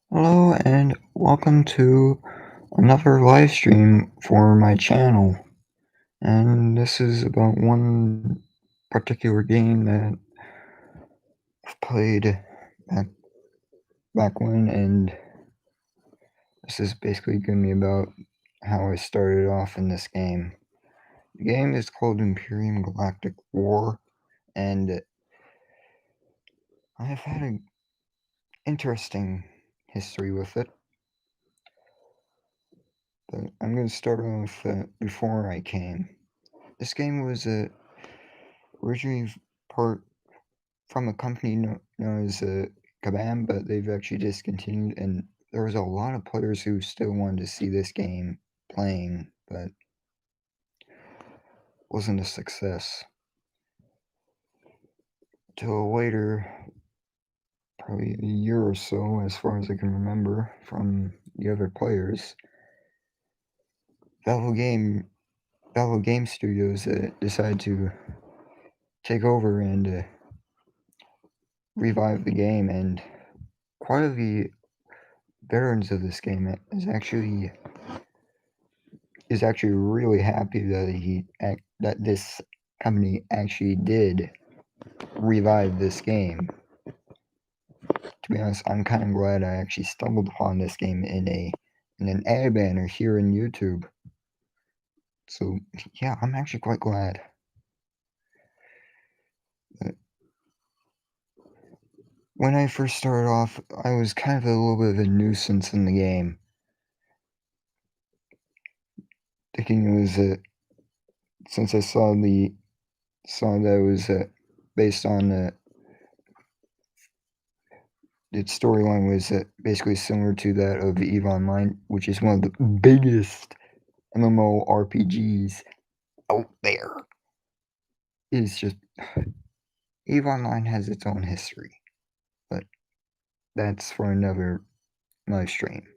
Hello and welcome to another live stream for my channel. And this is about one particular game that I've played back back when, and this is basically going to be about how I started off in this game. The game is called Imperium Galactic War, and I've had an interesting history with it. But I'm going to start off before I came. This game was originally part from a company known as Kabam, but they've actually discontinued, and there was a lot of players who still wanted to see this game playing, but wasn't a success. Till later, probably a year or so, as far as I can remember from the other players, Valve Game Valve Game Studios decided to take over and revive the game, and quite a few veterans of this game is actually really happy that this company actually did revive this game. To be honest, I'm kind of glad I actually stumbled upon this game in an ad banner here in YouTube. So yeah, I'm actually quite glad. But when I first started off, I was kind of a little bit of a nuisance in the game, thinking it was since I saw that it was based on its storyline was basically similar to that of EVE Online, which is one of the biggest mmorpgs out there. It's just EVE Online has its own history, but that's for another live stream.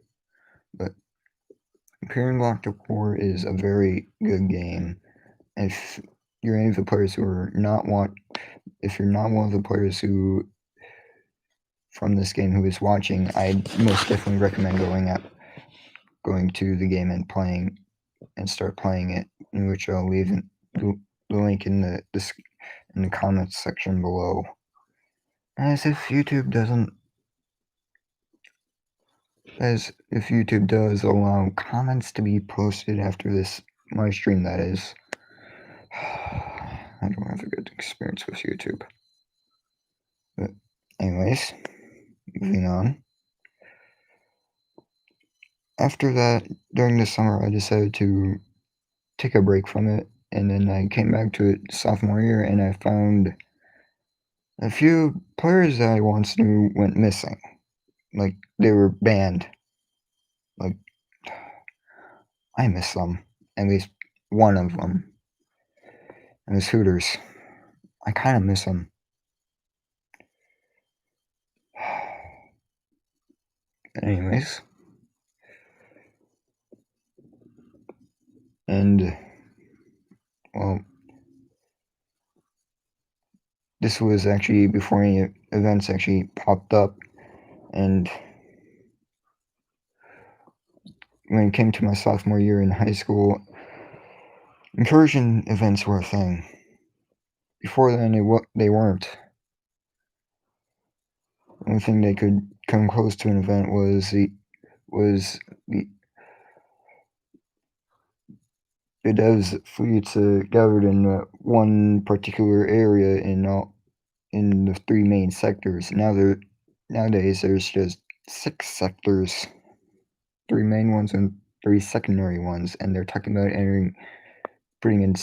But Imperium Galactic War is a very good game. If you're any of the players who are not want, if you're not one of the players who from this game who is watching, I most definitely recommend going to the game and playing and start playing it, in which I'll leave the link in the comments section below. As if YouTube doesn't, as if YouTube does allow comments to be posted after this live stream, that is. I don't have a good experience with YouTube. But anyways, moving on. After that, during the summer, I decided to take a break from it, and then I came back to it sophomore year, and I found a few players that I once knew went missing. Like, they were banned. Like, I miss them. At least one of them. And it's Hooters. I kind of miss them. Anyways. And, well, this was actually before any events actually popped up. And when it came to my sophomore year in high school, incursion events were a thing. Before then, they weren't. The only thing they could come close to an event was the devs fleets gathered in one particular area in the three main sectors. Nowadays there's just 6 sectors, 3 main ones and 3 secondary ones, and they're talking about putting in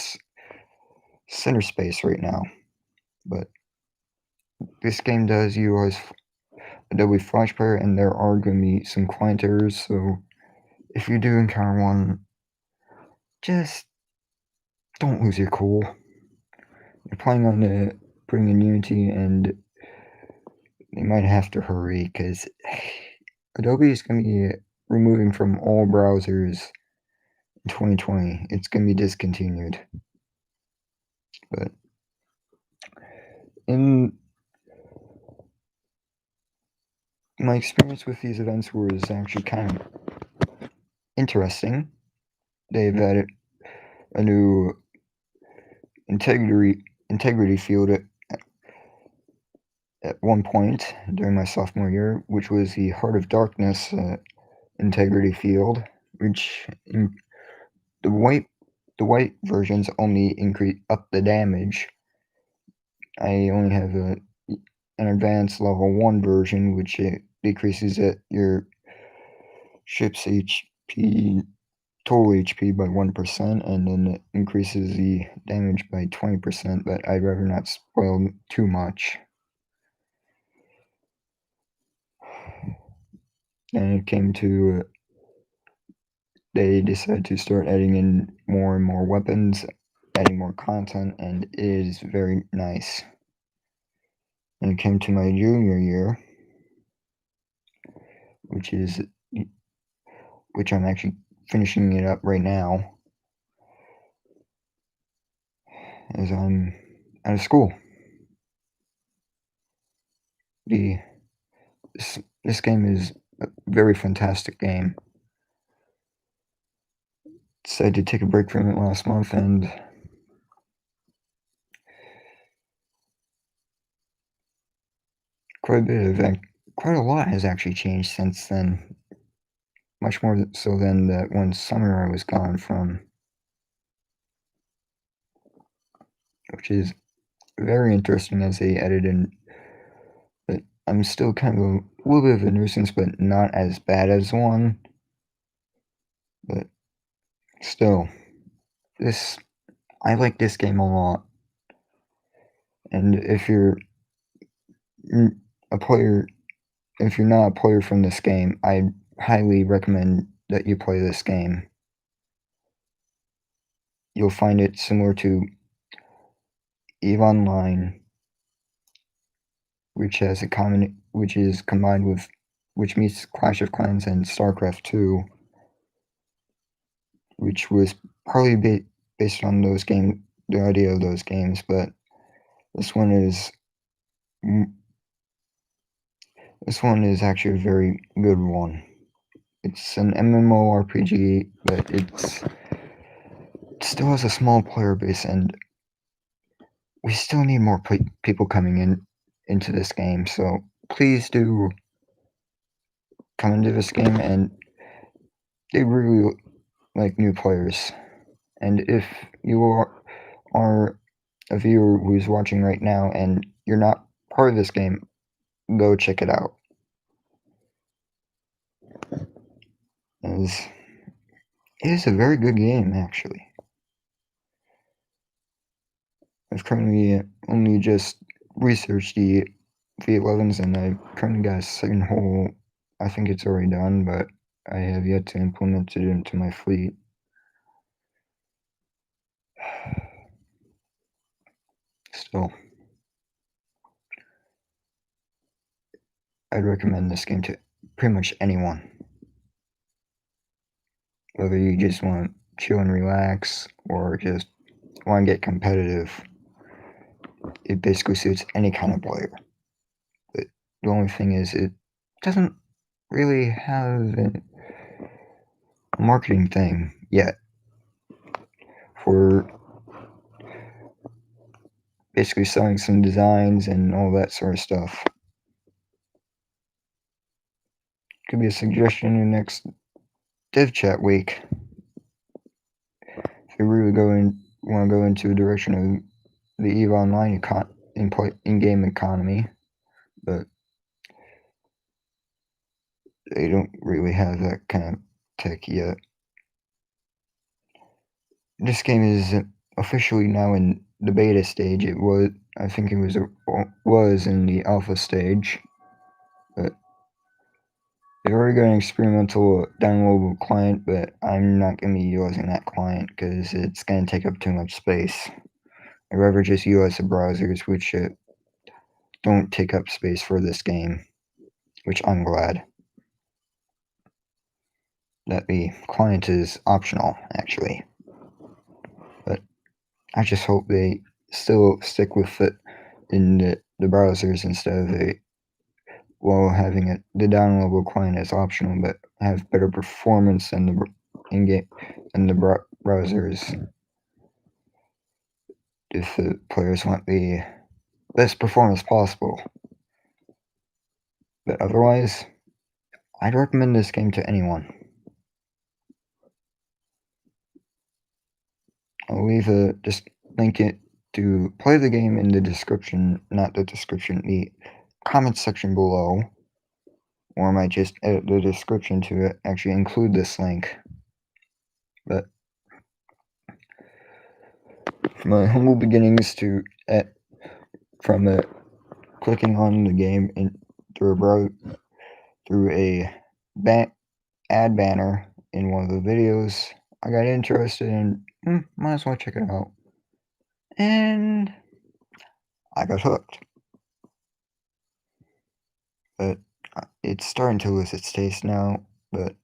center space right now. But this game does utilize Adobe Flash Player, and there are going to be some client errors, so if you do encounter one, just don't lose your cool. You're playing on putting in Unity, and they might have to hurry because Adobe is going to be removing from all browsers in 2020. It's going to be discontinued. But in my experience with these events was actually kind of interesting. They've added a new integrity field at one point during my sophomore year, which was the Heart of Darkness integrity field, which in the white versions only increase up the damage. I only have an advanced level 1 version, which decreases your ship's HP, total HP by 1%, and then it increases the damage by 20%, but I'd rather not spoil too much. And it came to, they decided to start adding in more and more weapons, adding more content, and it is very nice. And it came to my junior year, which I'm actually finishing it up right now, as I'm out of school. This game is a very fantastic game. Decided to take a break from it last month, and quite a lot has actually changed since then. Much more so than that one summer I was gone from, which is very interesting as they added in. But I'm still kind of a little bit of a nuisance, but not as bad as one. But still, this I like this game a lot. And if you're a player, if you're not a player from this game, I highly recommend that you play this game. You'll find it similar to EVE Online, which is combined with, which meets Clash of Clans and StarCraft 2, which was probably based on the idea of those games, but this one is actually a very good one. It's an mmorpg, but it still has a small player base, and we still need more people coming into this game. So please do come into this game, and they really like new players. And if you are a viewer who's watching right now and you're not part of this game, go check it out. It is a very good game, actually. I've currently only just researched the V11s, and I've currently got a second hull. I think it's already done, but I have yet to implement it into my fleet. Still, I'd recommend this game to pretty much anyone. Whether you just want to chill and relax, or just want to get competitive, it basically suits any kind of player. But the only thing is, it doesn't really have a marketing thing yet for basically selling some designs and all that sort of stuff. Could be a suggestion in the next dev chat week. If you really want to go into a direction of the EVE Online in-game economy, but they don't really have that kind of tech yet. This game is officially now in the beta stage. I think it was in the alpha stage, but they've already got an experimental downloadable client, but I'm not going to be using that client because it's going to take up too much space. I'd rather just use the browsers, which don't take up space for this game, which I'm glad. That the client is optional, actually. But I just hope they still stick with it in the browsers instead of while having the downloadable client as optional, but have better performance than the in-game and the browsers if the players want the best performance possible. But otherwise, I'd recommend this game to anyone. I'll leave just link it to play the game in the description, not the description, the comment section below, or I might just edit the description to actually include this link. But from my humble beginnings to from clicking on the game through a ad banner in one of the videos, I got interested in. Might as well check it out, and I got hooked. But it's starting to lose its taste now. But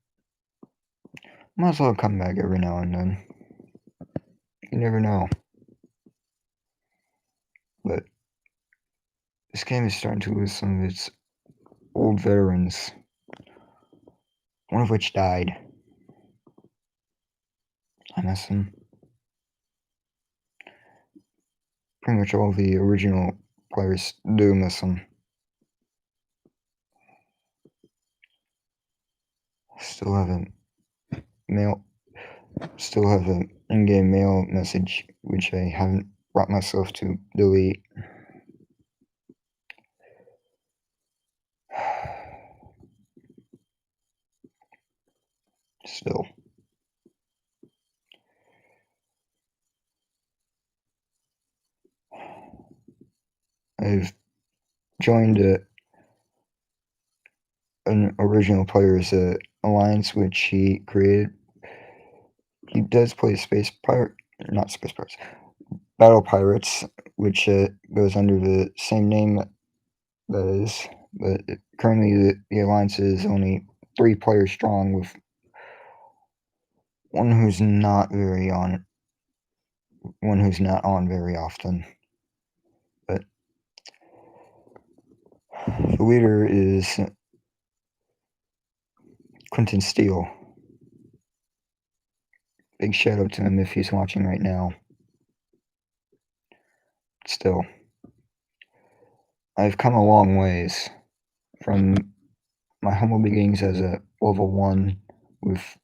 might as well come back every now and then. You never know. But this game is starting to lose some of its old veterans, one of which died. I miss him. Pretty much all the original players do miss him. Still have an in-game mail message which I haven't brought myself to delete. Still, I've joined an original player's alliance which he created. He does play not Space Pirates, Battle Pirates, which goes under the same name that is. But currently, the alliance is only 3 players strong, with one who's not on very often. But the leader is Quentin Steele. Big shout out to him if he's watching right now. Still, I've come a long ways from my humble beginnings as a level 1 with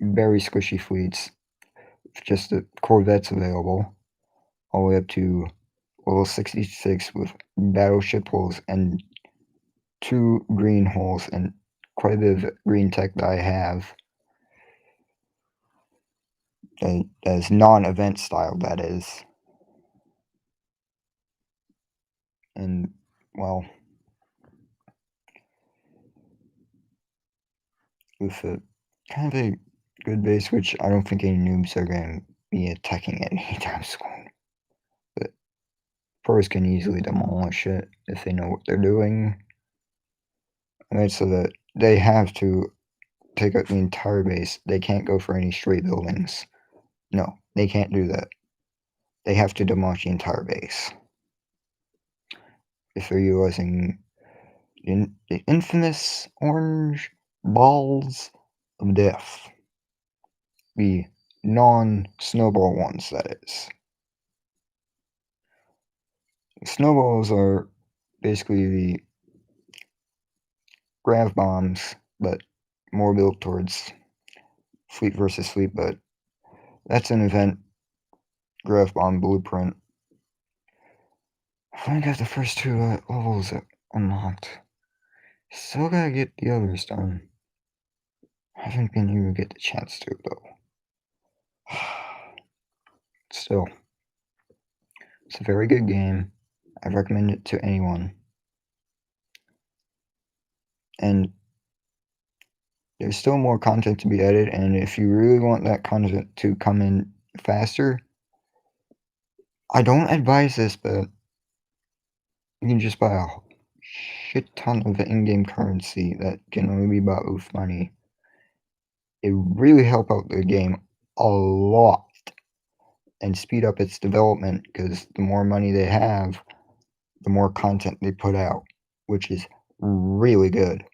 very squishy fleets, just the corvettes available, all the way up to level 66 with battleship hulls and 2 green hulls and quite a bit of green tech that I have. As non-event style, that is. And, well, with a kind of a good base, which I don't think any noobs are going to be attacking it anytime soon. But pros can easily demolish it if they know what they're doing. Right, so that they have to take out the entire base. They can't go for any straight buildings. No, they can't do that. They have to demolish the entire base. If they're utilizing the infamous orange balls of death. The non-snowball ones, that is. Snowballs are basically the grav bombs, but more built towards fleet versus fleet, but that's an event grav bomb blueprint. I finally got the first 2 levels unlocked. Still gotta get the others done. I haven't been able to get the chance to, though. Still, it's a very good game. I recommend it to anyone. And there's still more content to be added, and if you really want that content to come in faster, I don't advise this, but you can just buy a shit ton of in-game currency that can only be bought with money. It really help out the game a lot and speed up its development, because the more money they have, the more content they put out, which is really good.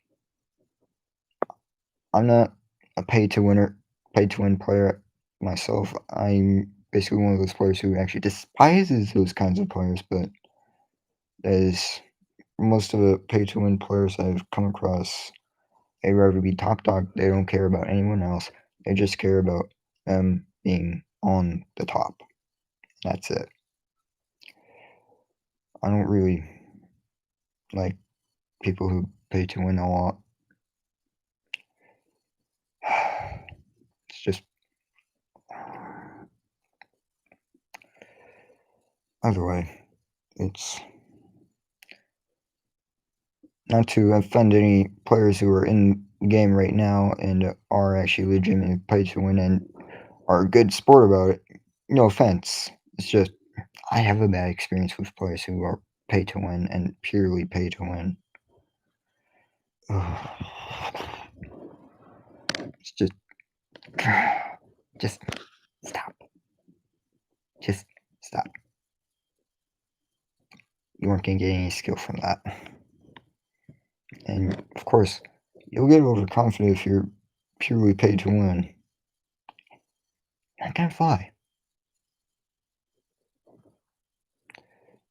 I'm not a pay to win player myself. I'm basically one of those players who actually despises those kinds of players, but as most of the pay to win players I've come across, they'd rather be top dog. They don't care about anyone else. They just care about them being on the top. That's it. I don't really like people who pay to win a lot. It's just either way. It's not to offend any players who are in the game right now and are actually legitimately pay to win and are a good sport about it. No offense. It's just I have a bad experience with players who are pay to win and purely pay to win. It's just stop. Just stop. You aren't gonna get any skill from that. And of course, you'll get overconfident if you're purely paid to win. Not gonna fly.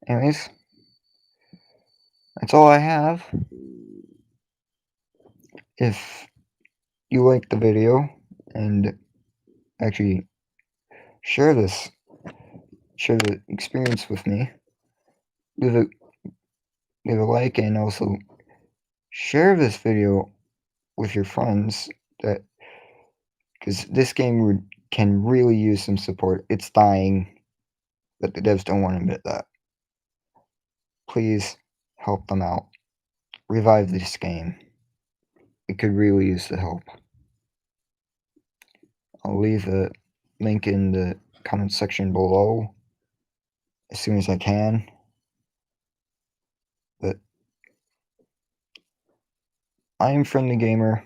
Anyways, that's all I have. If you liked the video and actually share this, share the experience with me, leave a leave a like and also share this video with your friends that because this game can really use some support. It's dying, but the devs don't want to admit that. Please help them out. Revive this game. It could really use the help. I'll leave a link in the comment section below as soon as I can. But I am Friendly Gamer,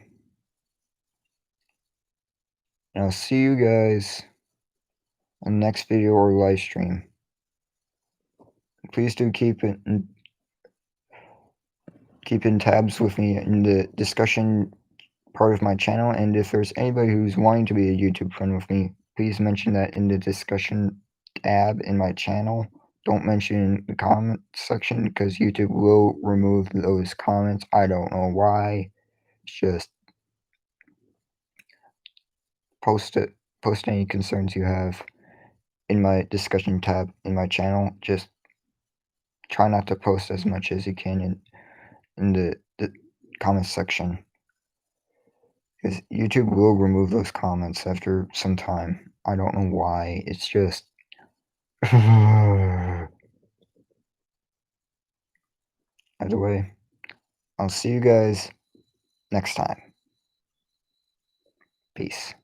and I'll see you guys in the next video or live stream. Please do keep in tabs with me in the discussion part of my channel, and if there's anybody who's wanting to be a YouTube friend with me, please mention that in the discussion tab in my channel. Don't mention in the comment section because YouTube will remove those comments. I don't know why. It's just post it. Post any concerns you have in my discussion tab in my channel. Just try not to post as much as you can in the comment section. Because YouTube will remove those comments after some time. I don't know why. It's just. Either way, I'll see you guys next time. Peace.